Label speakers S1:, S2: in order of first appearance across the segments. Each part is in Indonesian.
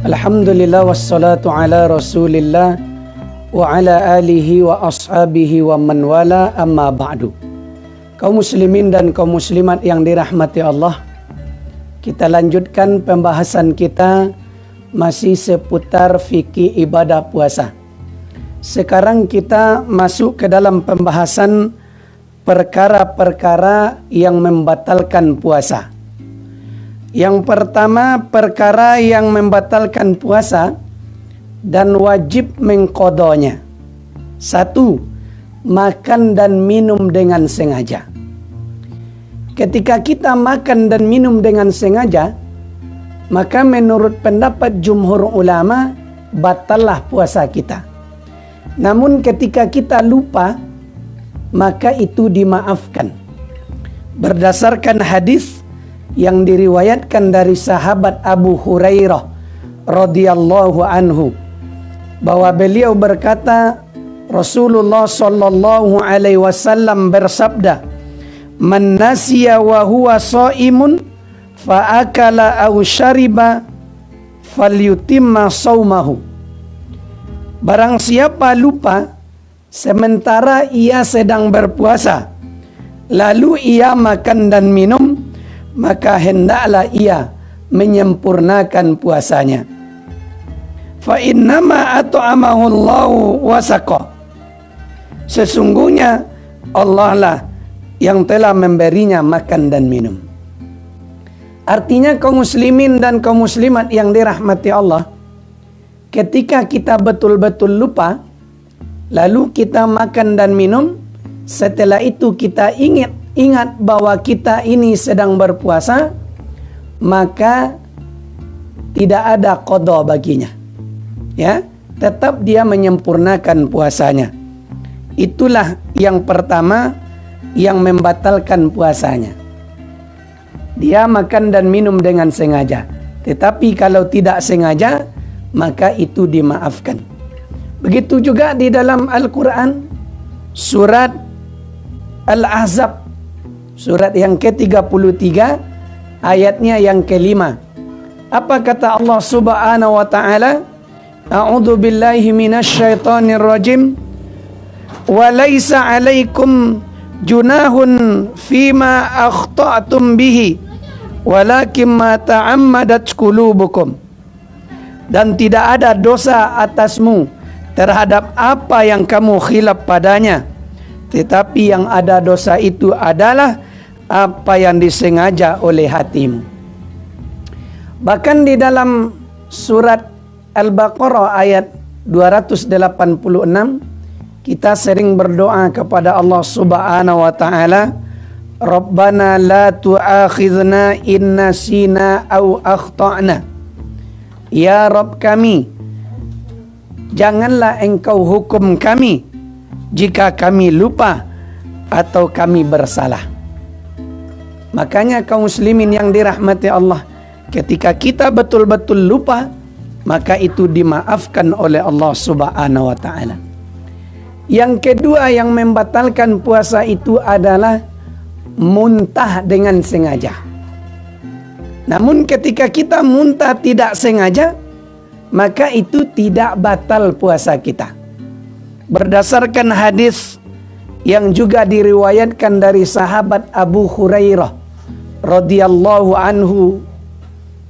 S1: Alhamdulillah wassalatu ala rasulillah wa ala alihi wa ashabihi wa man wala amma ba'du. Kaum muslimin dan kaum muslimat yang dirahmati Allah, kita lanjutkan pembahasan kita masih seputar fikih ibadah puasa. Sekarang kita masuk ke dalam pembahasan perkara-perkara yang membatalkan puasa. Yang pertama, perkara yang membatalkan puasa dan wajib mengqadanya. 1. Makan dan minum dengan sengaja. Ketika kita makan dan minum dengan sengaja, maka menurut pendapat jumhur ulama, batallah puasa kita. Namun ketika kita lupa, maka itu dimaafkan. Berdasarkan hadis yang diriwayatkan dari sahabat Abu Hurairah radhiyallahu anhu, bahwa beliau berkata, Rasulullah sallallahu alaihi wasallam bersabda, "Man nasiya wa huwa shaimun fa akala aw syariba falyutimma shaumahu." Barang siapa lupa sementara ia sedang berpuasa, lalu ia makan dan minum, maka hendaklah ia menyempurnakan puasanya. Fa innama at'amahu Allahu wa saqa. Sesungguhnya Allah lah yang telah memberinya makan dan minum. Artinya kaum muslimin dan kaum muslimat yang dirahmati Allah, ketika kita betul-betul lupa, lalu kita makan dan minum, setelah itu kita ingat bahwa kita ini sedang berpuasa, maka tidak ada qada baginya. Ya, tetap dia menyempurnakan puasanya. Itulah yang pertama yang membatalkan puasanya. Dia makan dan minum dengan sengaja. Tetapi kalau tidak sengaja, maka itu dimaafkan. Begitu juga di dalam Al-Quran, surat Al-Ahzab, surat yang ke-33, ayatnya yang ke-5. Apa kata Allah Subhanahu wa ta'ala? A'udzu billahi minasyaitonir rajim. Wa laisa 'alaikum junahun fima akhta'tum bihi walakin ma ta'ammadat qulubukum. Dan tidak ada dosa atasmu terhadap apa yang kamu khilaf padanya, tetapi yang ada dosa itu adalah apa yang disengaja oleh hatimu. Bahkan di dalam surat Al-Baqarah ayat 286, kita sering berdoa kepada Allah Subhanahu wa ta'ala, Rabbana la tu'akhidhna in nasina aw akhta'na. Ya Rabb kami, janganlah engkau hukum kami jika kami lupa atau kami bersalah. Makanya kaum muslimin yang dirahmati Allah, ketika kita betul-betul lupa, maka itu dimaafkan oleh Allah Subhanahu wa ta'ala. Yang kedua yang membatalkan puasa itu adalah muntah dengan sengaja. Namun ketika kita muntah tidak sengaja, maka itu tidak batal puasa kita. Berdasarkan hadis yang juga diriwayatkan dari sahabat Abu Hurairah radhiyallahu anhu,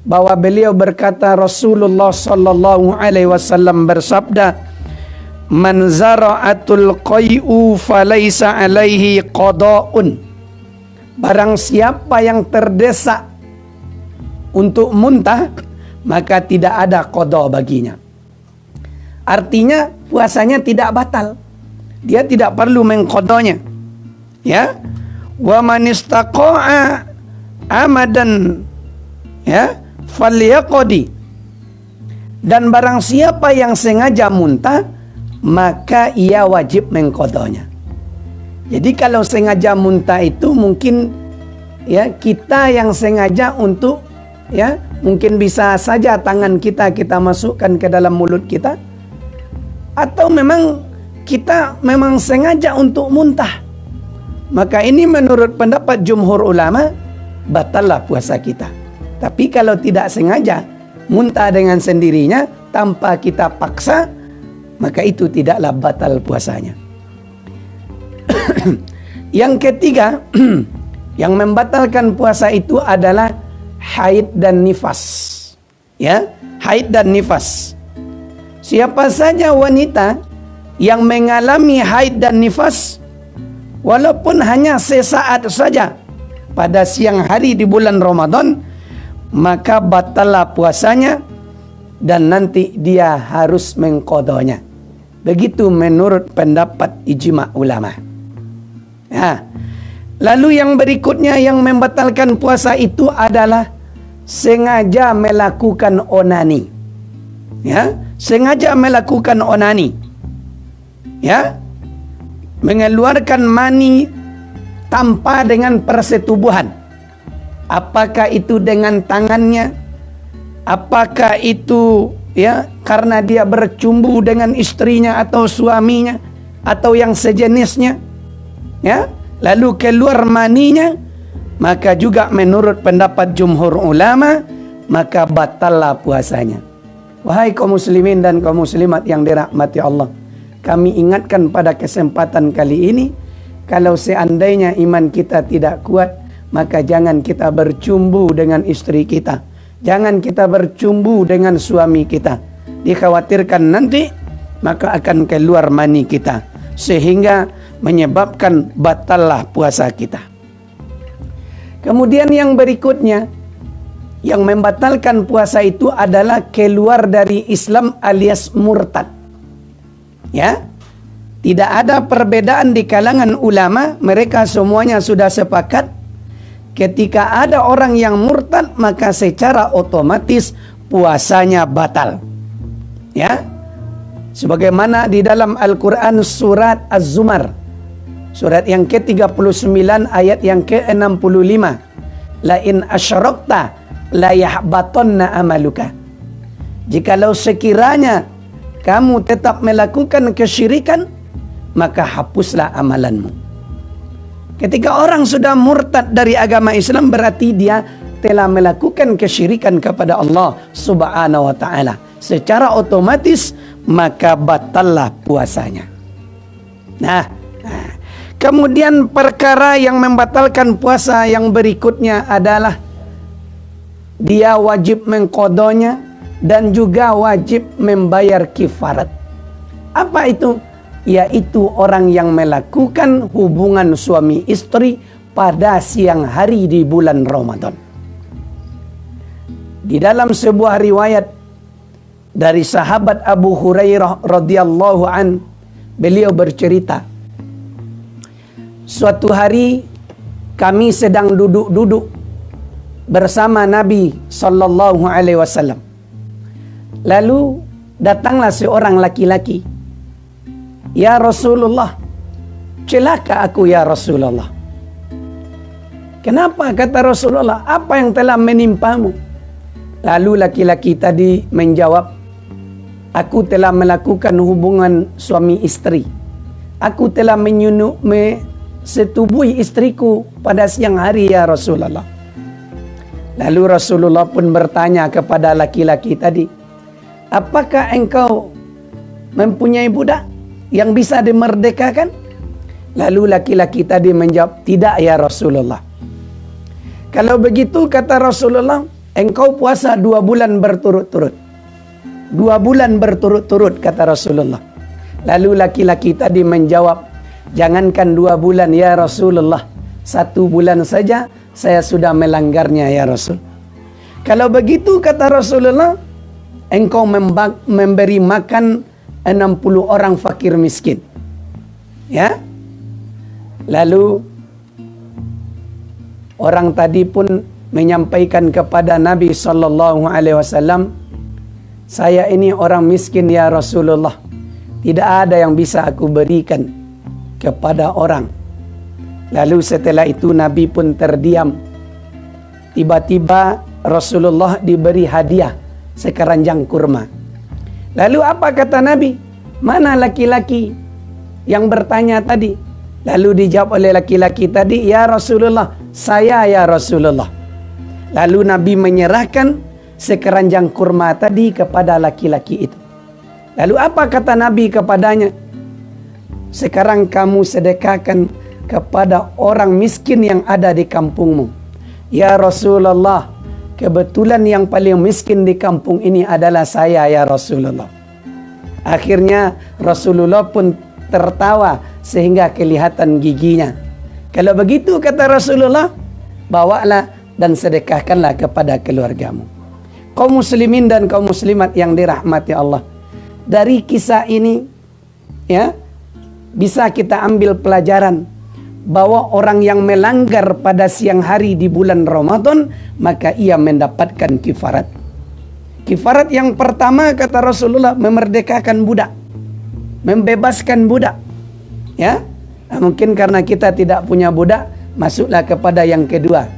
S1: bahwa beliau berkata, Rasulullah sallallahu alaihi wasallam bersabda, "Man zara'atul qai'u falaysa alaihi qada'un." Barang siapa yang terdesak untuk muntah, maka tidak ada qada baginya. Artinya puasanya tidak batal. Dia tidak perlu mengqadanya. Ya. Wa man istaqa'a amadan, ya, falyaqdi. Dan barang siapa yang sengaja muntah, maka ia wajib mengqadanya. Jadi kalau sengaja muntah itu mungkin, ya, kita yang sengaja untuk, ya, mungkin bisa saja tangan kita masukkan ke dalam mulut kita, atau memang kita memang sengaja untuk muntah, maka ini menurut pendapat jumhur ulama batallah puasa kita. Tapi kalau tidak sengaja, muntah dengan sendirinya tanpa kita paksa, maka itu tidaklah batal puasanya. Yang ketiga, yang membatalkan puasa itu adalah haid dan nifas. Ya, haid dan nifas. Siapa saja wanita yang mengalami haid dan nifas, walaupun hanya sesaat saja pada siang hari di bulan Ramadan, maka batallah puasanya dan nanti dia harus mengqadanya. Begitu menurut pendapat ijma' ulama. Ya. Lalu yang berikutnya yang membatalkan puasa itu adalah sengaja melakukan onani. Ya, sengaja melakukan onani. Ya. Mengeluarkan mani tanpa dengan persetubuhan. Apakah itu dengan tangannya? Apakah itu ya karena dia bercumbu dengan istrinya atau suaminya atau yang sejenisnya? Ya, lalu keluar maninya, maka juga menurut pendapat jumhur ulama, maka batallah puasanya. Wahai kaum muslimin dan kaum muslimat yang dirahmati Allah, kami ingatkan pada kesempatan kali ini, kalau seandainya iman kita tidak kuat, maka jangan kita bercumbu dengan istri kita, jangan kita bercumbu dengan suami kita. Dikhawatirkan nanti maka akan keluar mani kita, sehingga menyebabkan batallah puasa kita. Kemudian yang berikutnya yang membatalkan puasa itu adalah keluar dari Islam alias murtad. Ya, tidak ada perbedaan di kalangan ulama, mereka semuanya sudah sepakat ketika ada orang yang murtad maka secara otomatis puasanya batal. Ya, sebagaimana di dalam Al-Quran surat Az-Zumar, surat yang ke-39 ayat yang ke-65. La in asyrakta la yahbatanna amaluka. Jikalau sekiranya kamu tetap melakukan kesyirikan, maka hapuslah amalanmu. Ketika orang sudah murtad dari agama Islam, berarti dia telah melakukan kesyirikan kepada Allah Subhanahu wa ta'ala. Secara otomatis maka batallah puasanya. Nah, kemudian perkara yang membatalkan puasa yang berikutnya adalah dia wajib mengqadanya dan juga wajib membayar kifarat. Apa itu? Yaitu orang yang melakukan hubungan suami istri pada siang hari di bulan Ramadan. Di dalam sebuah riwayat dari sahabat Abu Hurairah radhiyallahu an, beliau bercerita, suatu hari kami sedang duduk-duduk bersama Nabi sallallahu alaihi wasallam. Lalu datanglah seorang laki-laki. Ya Rasulullah, celaka aku ya Rasulullah. Kenapa? Kata Rasulullah, apa yang telah menimpamu? Lalu laki-laki tadi menjawab, aku telah melakukan hubungan suami istri. Aku telah setubuhi istriku pada siang hari ya Rasulullah. Lalu Rasulullah pun bertanya kepada laki-laki tadi, apakah engkau mempunyai budak yang bisa dimerdekakan? Lalu laki-laki tadi menjawab, tidak ya Rasulullah. Kalau begitu kata Rasulullah, engkau puasa 2 bulan berturut-turut. 2 bulan berturut-turut kata Rasulullah. Lalu laki-laki tadi menjawab, jangankan 2 bulan ya Rasulullah, 1 bulan saja saya sudah melanggarnya ya Rasul. Kalau begitu kata Rasulullah, engkau memberi makan 60 orang fakir miskin. Ya. Lalu orang tadi pun menyampaikan kepada Nabi sallallahu alaihi wasallam, saya ini orang miskin ya Rasulullah. Tidak ada yang bisa aku berikan kepada orang. Lalu setelah itu Nabi pun terdiam. Tiba-tiba Rasulullah diberi hadiah sekeranjang kurma. Lalu apa kata Nabi? Mana laki-laki yang bertanya tadi? Lalu dijawab oleh laki-laki tadi, ya Rasulullah, saya ya Rasulullah. Lalu Nabi menyerahkan sekeranjang kurma tadi kepada laki-laki itu. Lalu apa kata Nabi kepadanya? Sekarang kamu sedekahkan kepada orang miskin yang ada di kampungmu. Ya Rasulullah, kebetulan yang paling miskin di kampung ini adalah saya ya Rasulullah. Akhirnya Rasulullah pun tertawa sehingga kelihatan giginya. Kalau begitu kata Rasulullah, bawalah dan sedekahkanlah kepada keluargamu. Kaum muslimin dan kaum muslimat yang dirahmati Allah. Dari kisah ini ya, bisa kita ambil pelajaran bahwa orang yang melanggar pada siang hari di bulan Ramadan, maka ia mendapatkan kifarat. Kifarat yang pertama kata Rasulullah, memerdekakan budak, membebaskan budak. Ya, mungkin karena kita tidak punya budak, masuklah kepada yang kedua,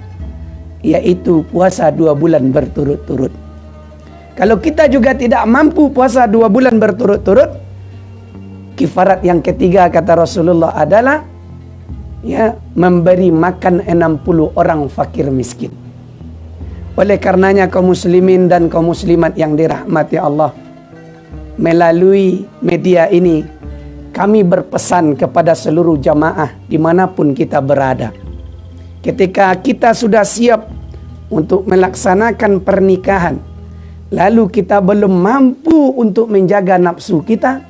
S1: yaitu puasa 2 bulan berturut-turut. Kalau kita juga tidak mampu puasa 2 bulan berturut-turut, kifarat yang ketiga kata Rasulullah adalah ya, memberi makan 60 orang fakir miskin. Oleh karenanya kaum muslimin dan kaum muslimat yang dirahmati Allah, melalui media ini kami berpesan kepada seluruh jamaah dimanapun kita berada. Ketika kita sudah siap untuk melaksanakan pernikahan, lalu kita belum mampu untuk menjaga nafsu kita,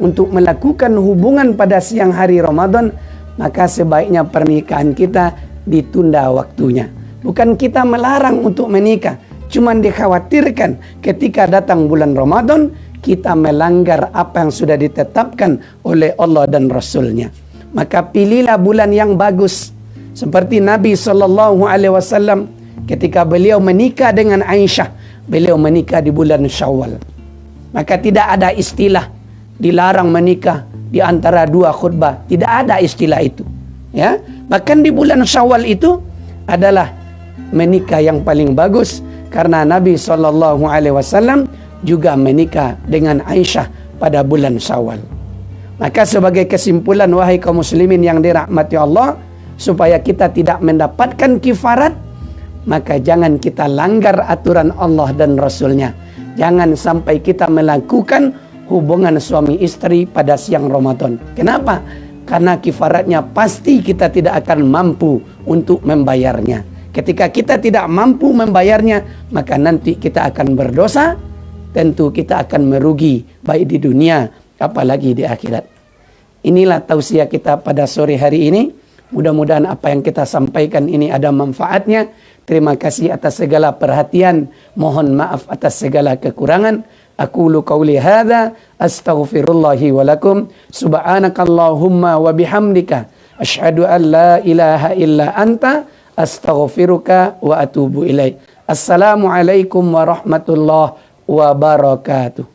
S1: untuk melakukan hubungan pada siang hari Ramadan, maka sebaiknya pernikahan kita ditunda waktunya. Bukan kita melarang untuk menikah, cuman dikhawatirkan ketika datang bulan Ramadan, kita melanggar apa yang sudah ditetapkan oleh Allah dan Rasulnya. Maka pilihlah bulan yang bagus. Seperti Nabi SAW ketika beliau menikah dengan Aisyah, beliau menikah di bulan Syawal. Maka tidak ada istilah dilarang menikah di antara 2 khutbah. Tidak ada istilah itu. Ya, bahkan di bulan Syawal itu adalah menikah yang paling bagus, karena Nabi SAW juga menikah dengan Aisyah pada bulan Syawal. Maka sebagai kesimpulan, wahai kaum muslimin yang dirahmati Allah, supaya kita tidak mendapatkan kifarat, maka jangan kita langgar aturan Allah dan Rasulnya. Jangan sampai kita melakukan hubungan suami istri pada siang Ramadan. Kenapa? Karena kifaratnya pasti kita tidak akan mampu untuk membayarnya. Ketika kita tidak mampu membayarnya, maka nanti kita akan berdosa. Tentu kita akan merugi baik di dunia apalagi di akhirat. Inilah tausiah kita pada sore hari ini. Mudah-mudahan apa yang kita sampaikan ini ada manfaatnya. Terima kasih atas segala perhatian. Mohon maaf atas segala kekurangan. Aqulu qawli hadza astaghfirullahi wa lakum. Subhanakallahumma wa bihamdika asyhadu an la ilaha illa anta astaghfiruka wa atubu ilaik. Assalamualaikum warahmatullahi wabarakatuh.